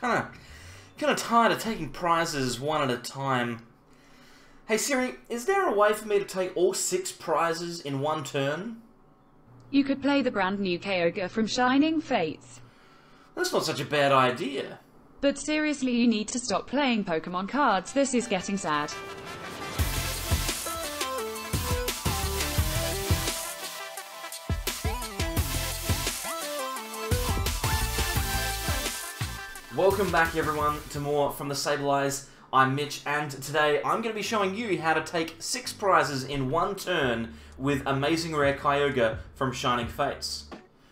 kind of tired of taking prizes one at a time. Hey Siri, is there a way for me to take all 6 prizes in one turn? You could play the brand new Kyogre from Shining Fates. That's not such a bad idea. But seriously, you need to stop playing Pokemon cards. This is getting sad. Welcome back everyone to more from the Sableyes. I'm Mitch, and today I'm going to be showing you how to take 6 prizes in one turn with amazing rare Kyogre from Shining Fates.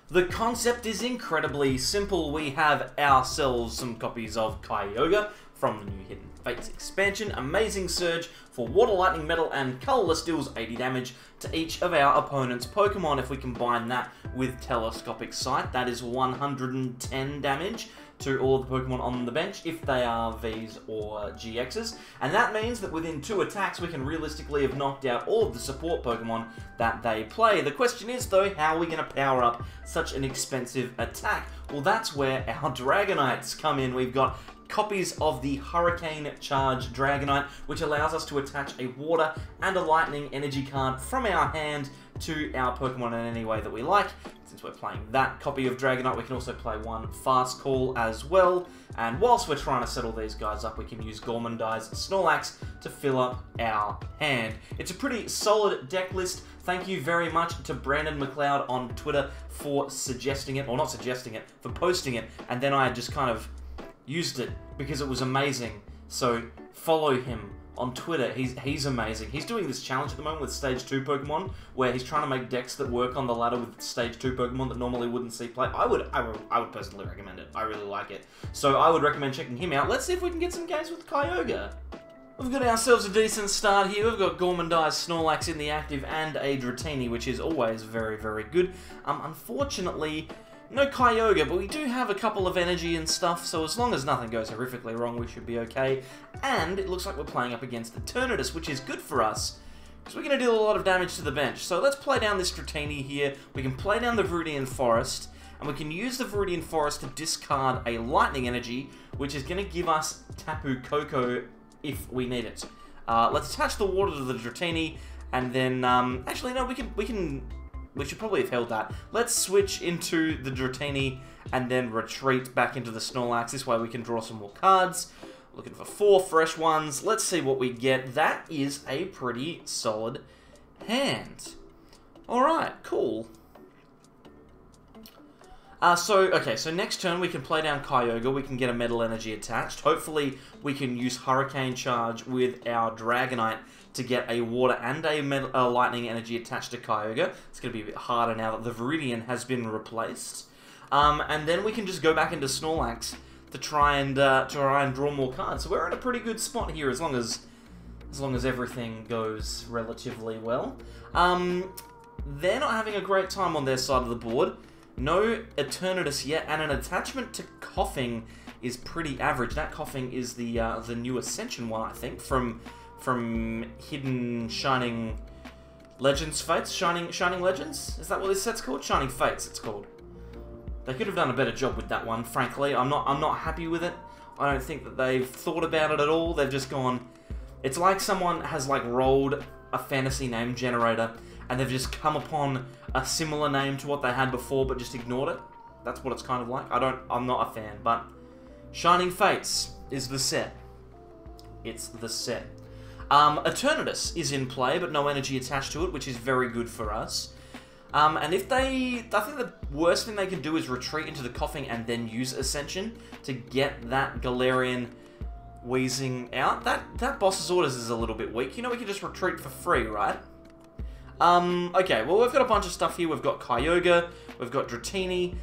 The concept is incredibly simple. We have ourselves some copies of Kyogre from the new Hidden Fates expansion. Amazing Surge for Water, Lightning, Metal, and Colorless deals 80 damage to each of our opponent's Pokemon. If we combine that with Telescopic Sight, that is 110 damage to all of the Pokemon on the bench if they are Vs or GXs. And that means that within 2 attacks we can realistically have knocked out all of the support Pokemon that they play. The question is though, how are we going to power up such an expensive attack? Well, that's where our Dragonites come in. We've got copies of the Hurricane Charge Dragonite, which allows us to attach a Water and a Lightning energy card from our hand to our Pokemon in any way that we like. Since we're playing that copy of Dragonite, we can also play one Fast Call as well. And whilst we're trying to settle these guys up, we can use Gormandize Snorlax to fill up our hand. It's a pretty solid deck list. Thank you very much to Brandon McLeod on Twitter for suggesting it, or not suggesting it, for posting it. And then I just kind of used it because it was amazing. So follow him on Twitter. He's amazing. He's doing this challenge at the moment with Stage 2 Pokemon, where he's trying to make decks that work on the ladder with Stage 2 Pokemon that normally wouldn't see play. I would personally recommend it. I really like it. So I would recommend checking him out. Let's see if we can get some games with Kyogre. We've got ourselves a decent start here. We've got Gormandize Snorlax in the active and a Dratini, which is always very, very good. Unfortunately, no Kyogre, but we do have a couple of energy and stuff, so as long as nothing goes horrifically wrong, we should be okay. And it looks like we're playing up against the Eternatus, which is good for us, because we're going to deal a lot of damage to the bench. So let's play down this Dratini here. We can play down the Viridian Forest, and we can use the Viridian Forest to discard a Lightning Energy, which is going to give us Tapu Koko if we need it. Let's attach the Water to the Dratini, and then, actually, no, we should probably have held that. Let's switch into the Dratini and then retreat back into the Snorlax. This way we can draw some more cards. Looking for 4 fresh ones. Let's see what we get. That is a pretty solid hand. Alright, cool. So next turn we can play down Kyogre. We can get a Metal Energy attached. Hopefully we can use Hurricane Charge with our Dragonite to get a Water and a Lightning Energy attached to Kyogre. It's going to be a bit harder now that the Viridian has been replaced. And then we can just go back into Snorlax to try and draw more cards. So we're in a pretty good spot here as long as everything goes relatively well. They're not having a great time on their side of the board. No Eternatus yet, and an attachment to Coughing is pretty average. That Coughing is the new Ascension one, I think, from Hidden Shining Legends Fates? Shining Legends? Is that what this set's called? Shining Fates, it's called. They could have done a better job with that one, frankly. I'm not happy with it. I don't think that they've thought about it at all. They've just gone... It's like someone has, like, rolled a fantasy name generator, and they've just come upon a similar name to what they had before, but just ignored it. That's what it's kind of like. I'm not a fan, but... Shining Fates is the set. It's the set. Eternatus is in play, but no energy attached to it, which is very good for us. And I think the worst thing they can do is retreat into the Coughing and then use Ascension to get that Galarian wheezing out. That boss's orders is a little bit weak. You know, we can just retreat for free, right? Okay, well, we've got a bunch of stuff here. We've got Kyogre, we've got Dratini,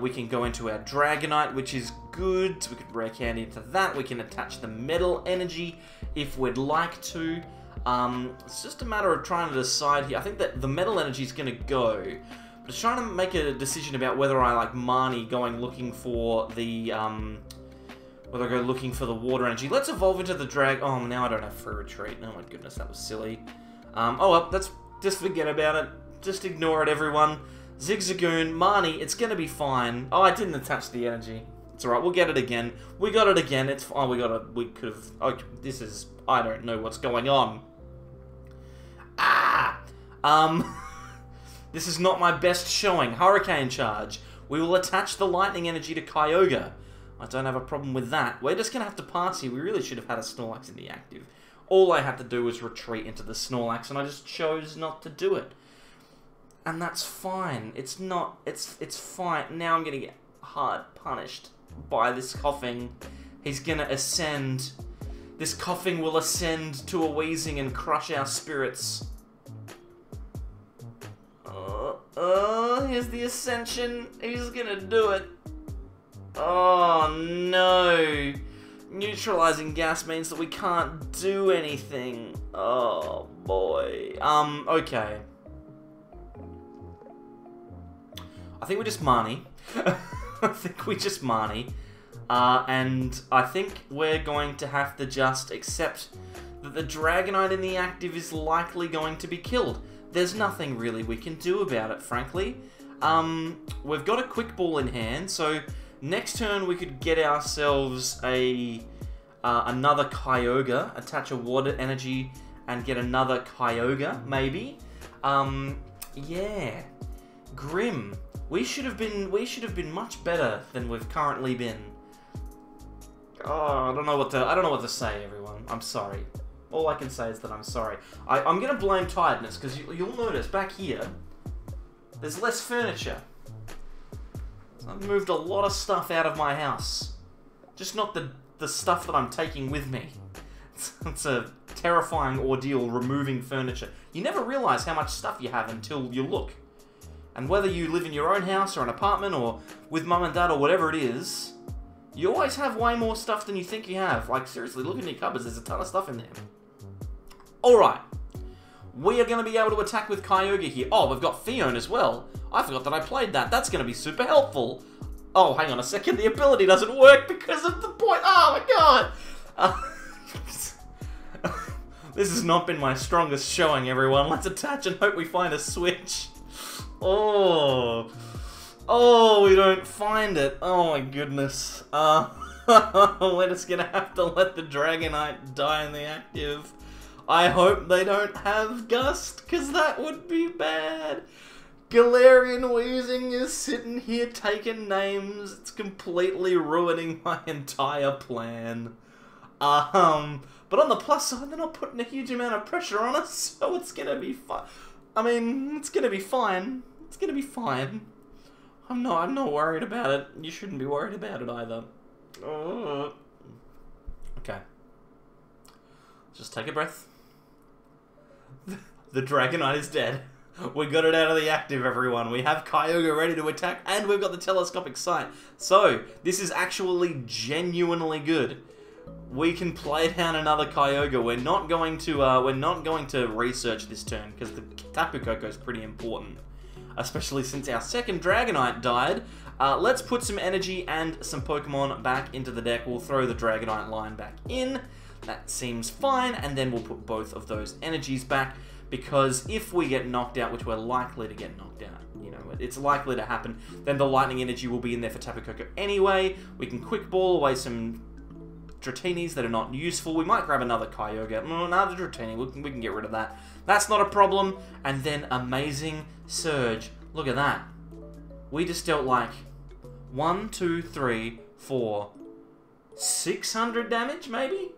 we can go into our Dragonite, which is good. So we could rare candy into that. We can attach the Metal Energy if we'd like to. It's just a matter of trying to decide here. I think that the Metal Energy is going to go. But it's trying to make a decision about whether I like Marnie going looking for the, whether I go looking for the Water Energy. Let's evolve into the Oh, now I don't have free retreat. Oh my goodness, that was silly. Oh well, let's just forget about it. Just ignore it, everyone. Zigzagoon, Marnie, it's going to be fine. Oh, I didn't attach the energy. It's alright, we'll get it again. We got it again. It's... Oh, we could have... Oh, this is... I don't know what's going on. Ah! This is not my best showing. Hurricane Charge. We will attach the lightning energy to Kyogre. I don't have a problem with that. We're just going to have to pass here. We really should have had a Snorlax in the active. All I had to do was retreat into the Snorlax, and I just chose not to do it. And that's fine. It's not... It's fine. Now I'm going to get hard punished by this coughing. He's going to ascend. This coughing will ascend to a wheezing and crush our spirits. Here's the ascension. He's gonna do it. Oh no. Neutralizing gas means that we can't do anything. Oh boy. Okay. I think we just Marnie. I think we just Marnie. And I think we're going to have to just accept that the Dragonite in the active is likely going to be killed. There's nothing really we can do about it, frankly. We've got a Quick Ball in hand, so next turn we could get ourselves a another Kyogre, attach a Water Energy, and get another Kyogre, maybe. Yeah. Grim. We should have been much better than we've currently been. Oh, I don't know what to say, everyone. I'm sorry. All I can say is that I'm sorry. I'm going to blame tiredness, because you'll notice back here, there's less furniture. I've moved a lot of stuff out of my house. Just not the stuff that I'm taking with me. It's a terrifying ordeal removing furniture. You never realise how much stuff you have until you look. And whether you live in your own house or an apartment or with mum and dad or whatever it is, you always have way more stuff than you think you have. Like, seriously, look in your cupboards, there's a ton of stuff in there. Alright. We are going to be able to attack with Kyogre here. Oh, we've got Phione as well. I forgot that I played that. That's going to be super helpful. Oh, hang on a second. The ability doesn't work because of the point. Oh, my God. This has not been my strongest showing, everyone. Let's attach and hope we find a switch. Oh. Oh, we don't find it. Oh, my goodness. We're just going to have to let the Dragonite die in the active. I hope they don't have Gust, because that would be bad. Galarian Wheezing is sitting here taking names. It's completely ruining my entire plan. But on the plus side, they're not putting a huge amount of pressure on us, so it's gonna be fine. I mean, it's gonna be fine. It's gonna be fine. I'm not worried about it. You shouldn't be worried about it either. Okay. Just take a breath. The Dragonite is dead. We got it out of the active, everyone. We have Kyogre ready to attack, and we've got the Telescopic Sight. So, this is actually genuinely good. We can play down another Kyogre. We're not going to research this turn, because the Tapu Koko is pretty important. Especially since our second Dragonite died. Let's put some energy and some Pokemon back into the deck. We'll throw the Dragonite line back in. That seems fine, and then we'll put both of those energies back, because if we get knocked out, which we're likely to get knocked out, you know, it's likely to happen, then the lightning energy will be in there for Tapu Koko anyway. We can Quick Ball away some Dratinis that are not useful. We might grab another Kyogre. Another Dratini, we can get rid of that. That's not a problem. And then Amazing Surge. Look at that. We just dealt like 1, 2, 3, 4, 600 damage, maybe?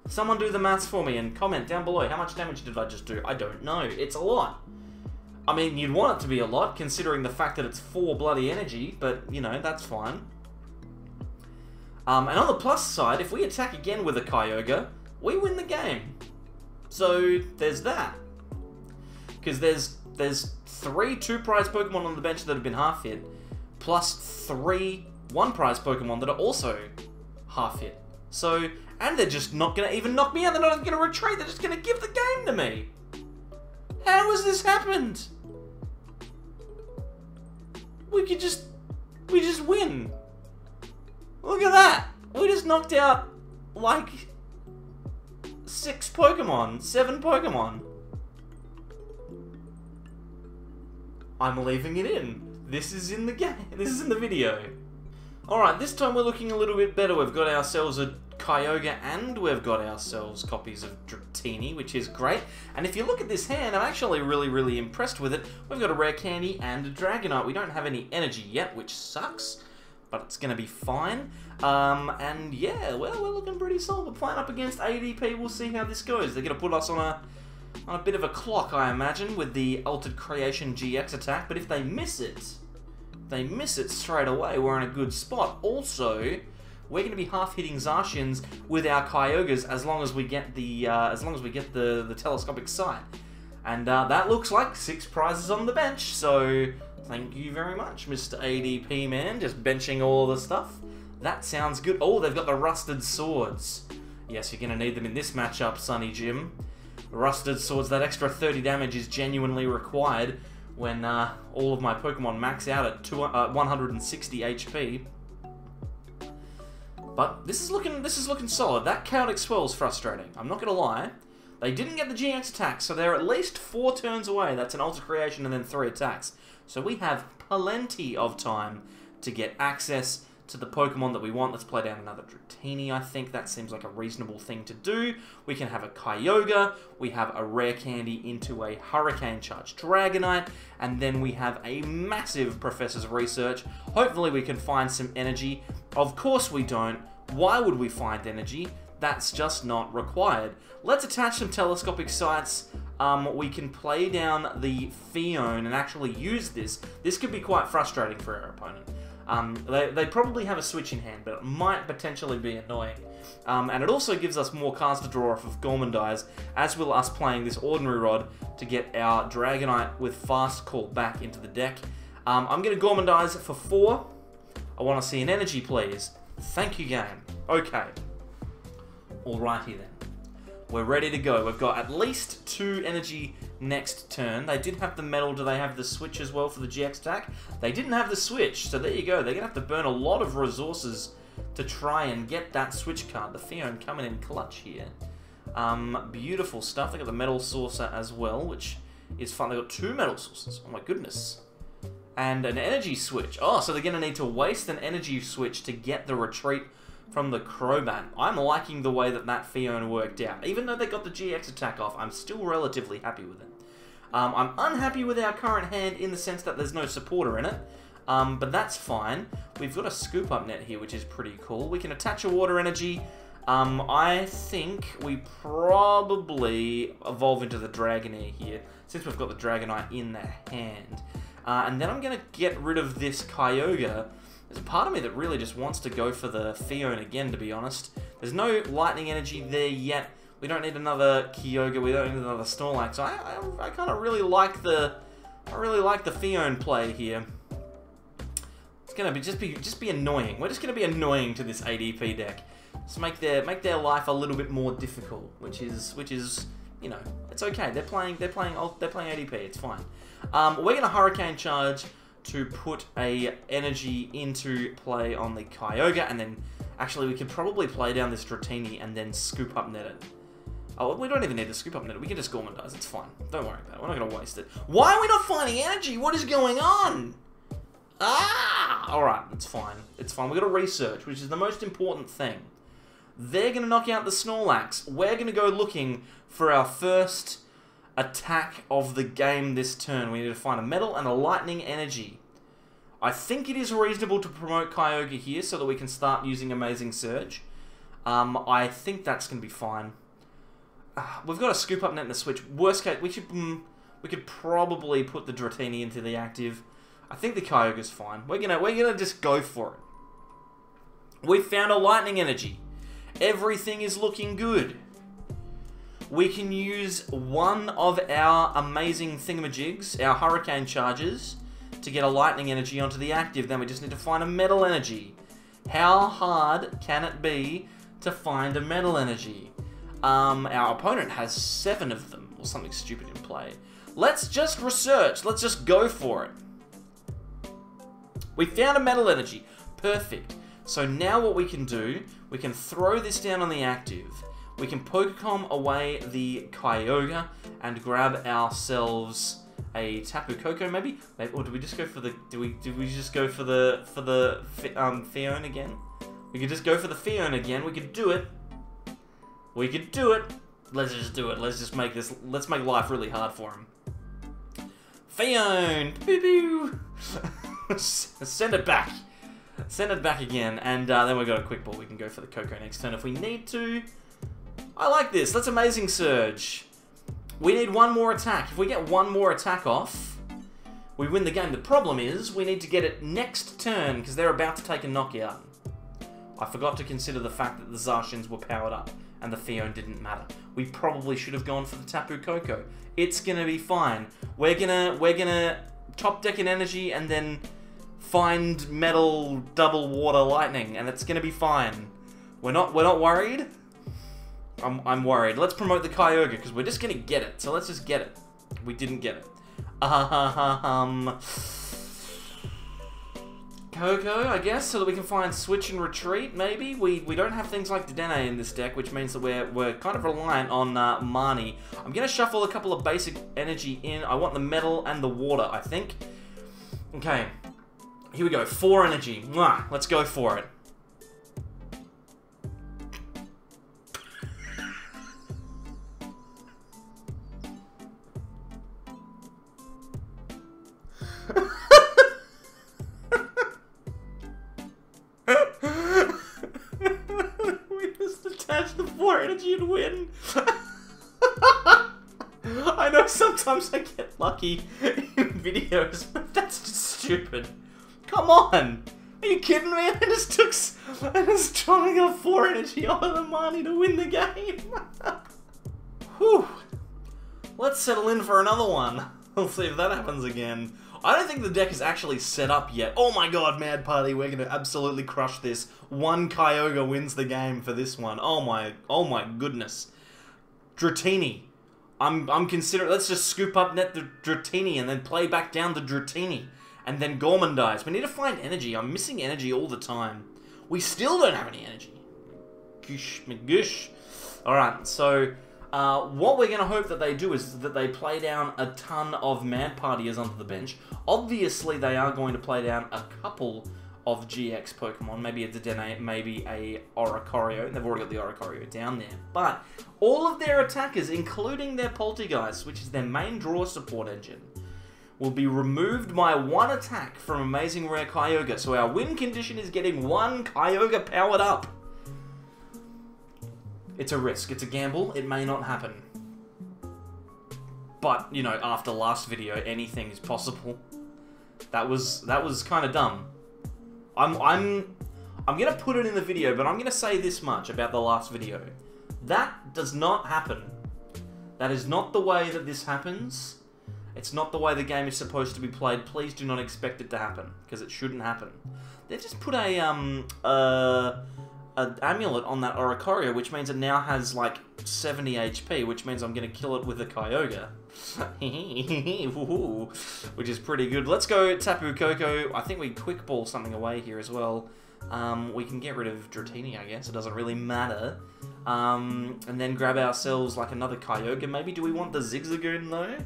Someone do the maths for me and comment down below. How much damage did I just do? I don't know. It's a lot. I mean, you'd want it to be a lot, considering the fact that it's 4 bloody energy, but, you know, that's fine. And on the plus side, if we attack again with a Kyogre, we win the game. So, there's that. Because there's 3 2-prize Pokemon on the bench that have been half hit, plus 3 1-prize Pokemon that are also half hit. So, and they're just not going to even knock me out. They're not even going to retreat. They're just going to give the game to me. How has this happened? We just win. Look at that. We just knocked out, like, 6 Pokemon. 7 Pokemon. I'm leaving it in. This is in the game. This is in the video. Alright, this time we're looking a little bit better. We've got ourselves a Kyogre and we've got ourselves copies of Dratini, which is great. And if you look at this hand, I'm actually really impressed with it. We've got a Rare Candy and a Dragonite. We don't have any energy yet, which sucks, but it's going to be fine. And yeah, well, we're looking pretty solid. We're playing up against ADP. We'll see how this goes. They're going to put us on a bit of a clock, I imagine, with the Altered Creation GX attack. But if they miss it, straight away, we're in a good spot. Also, we're going to be half hitting Zacians with our Kyogres as long as we get the Telescopic Sight. And that looks like 6 prizes on the bench. So thank you very much, Mr. ADP man, just benching all the stuff. That sounds good. Oh, they've got the Rusted Swords. Yes, you're going to need them in this matchup, Sonny Jim. Rusted Swords, that extra 30 damage is genuinely required when all of my Pokemon max out at 160 HP. But this is looking solid. That Chaotic Swell's frustrating. I'm not going to lie. They didn't get the GX attack, so they're at least 4 turns away. That's an Alter Creation and then 3 attacks. So we have plenty of time to get access to the Pokemon that we want. Let's play down another Dratini. I think that seems like a reasonable thing to do. We can have a Kyogre, we have a Rare Candy into a Hurricane Charge Dragonite, and then we have a massive Professor's Research. Hopefully we can find some energy. Of course we don't. Why would we find energy? That's just not required. Let's attach some telescopic sights. We can play down the Phione and actually use this. This could be quite frustrating for our opponent. They probably have a switch in hand, but it might potentially be annoying. And it also gives us more cards to draw off of Gormandize, as will us playing this Ordinary Rod to get our Dragonite with Fast Call back into the deck. I'm going to Gormandize for 4. I want to see an energy, please. Thank you, game. Okay. Alrighty then. We're ready to go. We've got at least 2 energy next turn. They did have the metal. Do they have the switch as well for the GX attack? They didn't have the switch, so there you go. They're going to have to burn a lot of resources to try and get that switch card. The Phione coming in clutch here. Beautiful stuff. They got the metal saucer as well, which is fun. They got 2 metal saucers. Oh my goodness. And an energy switch. Oh, so they're going to need to waste an energy switch to get the retreat from the Crobat. I'm liking the way that Phione worked out. Even though they got the GX attack off, I'm still relatively happy with it. I'm unhappy with our current hand in the sense that there's no supporter in it. But that's fine. We've got a Scoop Up Net here, which is pretty cool. We can attach a Water Energy. I think we probably evolve into the Dragonair here, since we've got the Dragonite in the hand. And then I'm going to get rid of this Kyogre. There's a part of me that really just wants to go for the Phione again, to be honest. There's no Lightning Energy there yet. We don't need another Kyogre. We don't need another Snorlax. I kind of really like the Phione play here. It's gonna be just be annoying. We're just gonna be annoying to this ADP deck. Just make their life a little bit more difficult, which is you know, it's okay. They're playing ADP. It's fine. We're gonna Hurricane Charge to put a energy into play on the Kyogre, and then actually we could probably play down this Dratini and then Scoop Up Net it. Oh, we don't even need to Scoop Up Net it. We can just Gormandize. It's fine. Don't worry about it. We're not going to waste it. Why are we not finding energy? What is going on? Ah! Alright, it's fine. It's fine. We've got to research, which is the most important thing. They're going to knock out the Snorlax. We're going to go looking for our first attack of the game this turn. We need to find a metal and a lightning energy. I think it is reasonable to promote Kyogre here so that we can start using Amazing Surge. I think that's going to be fine. We've got a Scoop Up Net and a switch. Worst case, we could probably put the Dratini into the active. I think the Kyogre's fine. We're gonna just go for it. We found a lightning energy. Everything is looking good. We can use one of our amazing thingamajigs, our Hurricane Charges, to get a lightning energy onto the active. Then we just need to find a metal energy. How hard can it be to find a metal energy? Our opponent has 7 of them, or something stupid in play. Let's just research. Let's just go for it. We found a metal energy. Perfect. So now what we can do, we can throw this down on the active. We can Pokecom away the Kyogre and grab ourselves a Tapu Koko maybe, or do we just go for the? Do we just go for the Phione again? We could just go for the Phione again. We could do it. We could do it. Let's just do it. Let's just make this. Let's make life really hard for him. Phione, boo boo. Send it back. Send it back again, and then we've got a quick ball. We can go for the Koko next turn if we need to. I like this. That's Amazing Surge. We need one more attack. If we get one more attack off, we win the game. The problem is, we need to get it next turn, because they're about to take a knockout. I forgot to consider the fact that the Zacians were powered up, and the Phione didn't matter. We probably should have gone for the Tapu Koko. It's gonna be fine. We're gonna top deck an energy, and then find metal double water lightning, and it's gonna be fine. We're not worried. I'm worried. Let's promote the Kyogre, because we're just gonna get it. So let's just get it. We didn't get it. Koko, I guess, so that we can find Switch and Retreat, maybe? We don't have things like Dedenne in this deck, which means that we're kind of reliant on Marnie. I'm gonna shuffle a couple of basic energy in. I want the metal and the water, I think. Okay. Here we go. 4 energy. Mwah. Let's go for it. We just attach the 4 energy and win. I know sometimes I get lucky in videos, but that's just stupid. Come on! Are you kidding me? I just trying to get 4 energy off of the money to win the game. Whew. Let's settle in for another one. We'll see if that happens again. I don't think the deck is actually set up yet. Oh my god, Mad Party, we're gonna absolutely crush this. One Kyogre wins the game for this one. Oh my goodness. Dratini. I'm considering, let's just scoop up net the Dratini and then play back down the Dratini. And then Gorman dies. We need to find energy. I'm missing energy all the time. We still don't have any energy. Goosh McGoosh. Alright, so what we're going to hope that they do is that they play down a ton of Mad Partiers onto the bench. Obviously, they are going to play down a couple of GX Pokemon. Maybe a Dedenne, maybe a Oricorio. They've already got the Oricorio down there. But all of their attackers, including their Poltergeist, which is their main draw support engine, will be removed by 1 attack from Amazing Rare Kyogre. So our win condition is getting 1 Kyogre powered up. It's a risk. It's a gamble. It may not happen. But, you know, after last video, anything is possible. That was kind of dumb. I'm gonna put it in the video, but I'm gonna say this much about the last video. That does not happen. That is not the way that this happens. It's not the way the game is supposed to be played. Please do not expect it to happen, because it shouldn't happen. They just put a amulet on that Oricorio, which means it now has like 70 HP, which means I'm going to kill it with a Kyogre. Which is pretty good. Let's go Tapu Koko. I think we quick ball something away here as well. We can get rid of Dratini, I guess. It doesn't really matter. And then grab ourselves like another Kyogre. Maybe do we want the Zigzagoon though?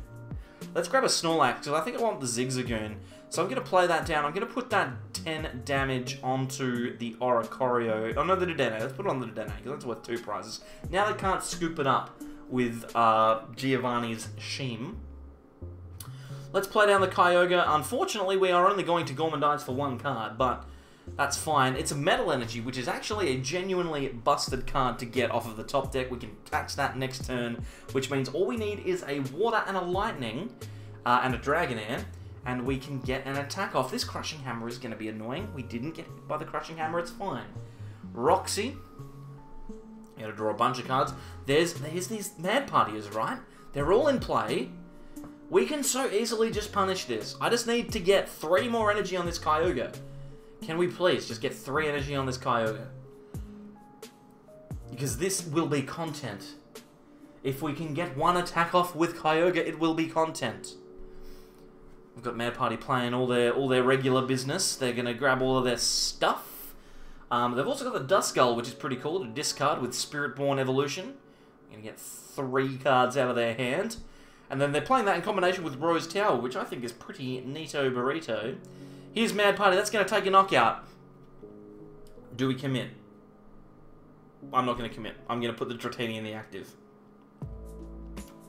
Let's grab a Snorlax, because I think I want the Zigzagoon. So I'm going to play that down. I'm going to put that 10 damage onto the Oricorio. Oh, no, the Dedenne. Let's put it on the Dedenne, because that's worth 2 prizes. Now they can't scoop it up with Giovanni's Sheem. Let's play down the Kyogre. Unfortunately, we are only going to Gormandize for 1 card, but that's fine. It's a Metal Energy, which is actually a genuinely busted card to get off of the top deck. We can catch that next turn, which means all we need is a Water and a Lightning, and a Dragonair, and we can get an attack off. This Crushing Hammer is going to be annoying. We didn't get hit by the Crushing Hammer, it's fine. Roxy. You gotta draw a bunch of cards. There's these Mad Partiers, right? They're all in play. We can so easily just punish this. I just need to get 3 more energy on this Kyogre. Can we please just get 3 energy on this Kyogre? Because this will be content. If we can get 1 attack off with Kyogre, it will be content. We've got Mad Party playing all their regular business. They're going to grab all of their stuff. They've also got the Duskull, which is pretty cool, to discard with Spirit-Born Evolution. We're going to get 3 cards out of their hand. And then they're playing that in combination with Rose Tower, which I think is pretty neato burrito. Here's Mad Party. That's going to take a knockout. Do we commit? I'm not going to commit. I'm going to put the Dratini in the active.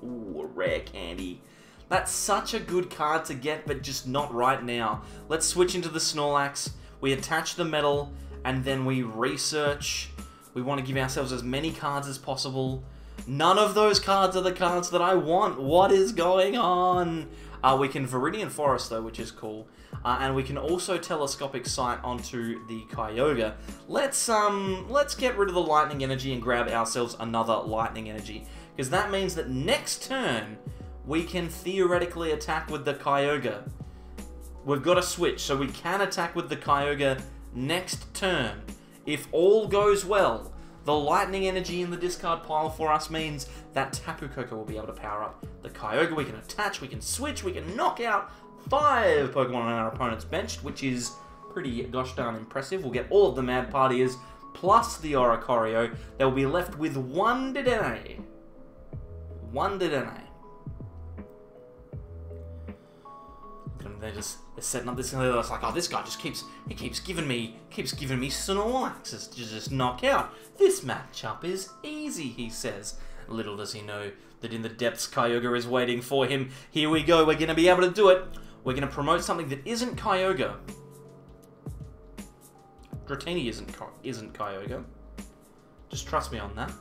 Ooh, a rare candy. That's such a good card to get, but just not right now. Let's switch into the Snorlax. We attach the metal, and then we research. We want to give ourselves as many cards as possible. None of those cards are the cards that I want. What is going on? We can Viridian Forest, though, which is cool. And we can also Telescopic Sight onto the Kyogre. Let's get rid of the Lightning Energy and grab ourselves another Lightning Energy. Because that means that next turn, we can theoretically attack with the Kyogre. We've got a switch, so we can attack with the Kyogre next turn. If all goes well, the Lightning Energy in the discard pile for us means that Tapu Koko will be able to power up the Kyogre. We can attach, we can switch, we can knock out 5 Pokemon on our opponent's bench, which is pretty gosh darn impressive. We'll get all of the Mad Partiers plus the Oricorio. They'll be left with 1 Dedenne. 1 Dedenne. They're setting up this, and they're like, oh, this guy just keeps giving me Snorlaxes to just knock out. This matchup is easy, he says. Little does he know that in the depths, Kyogre is waiting for him. Here we go. We're going to be able to do it. We're going to promote something that isn't Kyogre. Dratini isn't Kyogre. Just trust me on that.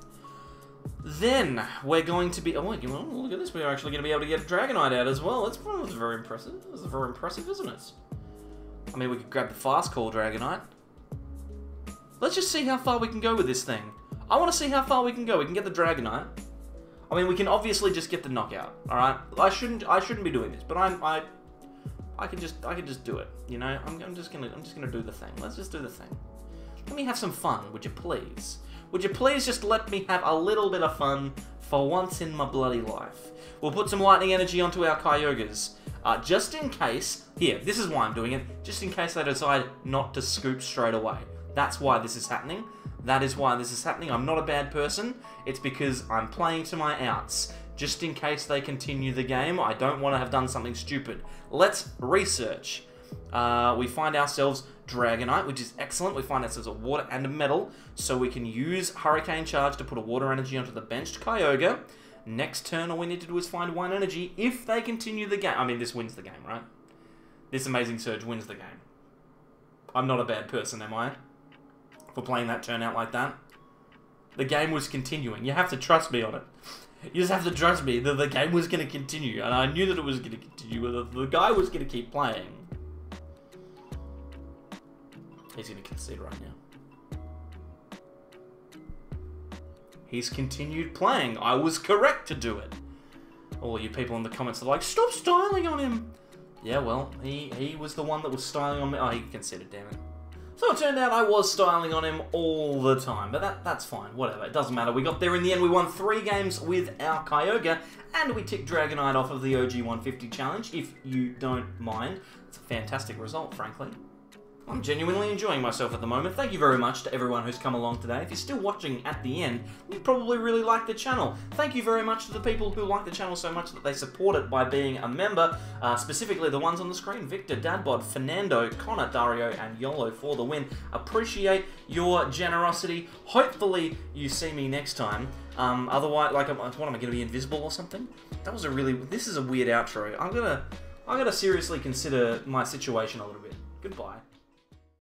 Then we're going to be... Oh, look at this. We're actually going to be able to get a Dragonite out as well. That's very impressive. That's very impressive, isn't it? I mean, we could grab the Fast Call Dragonite. Let's just see how far we can go with this thing. I want to see how far we can go. We can get the Dragonite. I mean, we can obviously just get the knockout. All right. I shouldn't be doing this, but I can just do it. You know. I'm just gonna do the thing. Let's just do the thing. Let me have some fun, would you please? Would you please just let me have a little bit of fun for once in my bloody life? We'll put some Lightning Energy onto our Kyogres. Just in case... Here, this is why I'm doing it. Just in case they decide not to scoop straight away. That's why this is happening. That is why this is happening. I'm not a bad person. It's because I'm playing to my outs. Just in case they continue the game, I don't want to have done something stupid. Let's research. We find ourselves Dragonite, which is excellent. We find ourselves a water and a metal, so we can use Hurricane Charge to put a water energy onto the benched Kyogre. Next turn, all we need to do is find 1 energy if they continue the game. I mean, this wins the game, right? This Amazing Surge wins the game. I'm not a bad person, am I? For playing that turn out like that. The game was continuing. You have to trust me on it. You just have to trust me that the game was going to continue, and I knew that it was going to continue, the guy was going to keep playing. He's going to concede right now. He's continued playing. I was correct to do it. All you people in the comments are like, stop styling on him. Yeah, well, he was the one that was styling on me. Oh, he conceded, damn it. So it turned out I was styling on him all the time, but that's fine, whatever, it doesn't matter. We got there in the end, we won 3 games with our Kyogre, and we ticked Dragonite off of the OG 150 challenge, if you don't mind. It's a fantastic result, frankly. I'm genuinely enjoying myself at the moment. Thank you very much to everyone who's come along today. If you're still watching at the end, you probably really like the channel. Thank you very much to the people who like the channel so much that they support it by being a member, specifically the ones on the screen: Victor, Dadbod, Fernando, Connor, Dario, and Yolo for the win. Appreciate your generosity. Hopefully you see me next time. Otherwise, like, what am I going to be, invisible or something? That was a really... This is a weird outro. I'm gonna seriously consider my situation a little bit. Goodbye.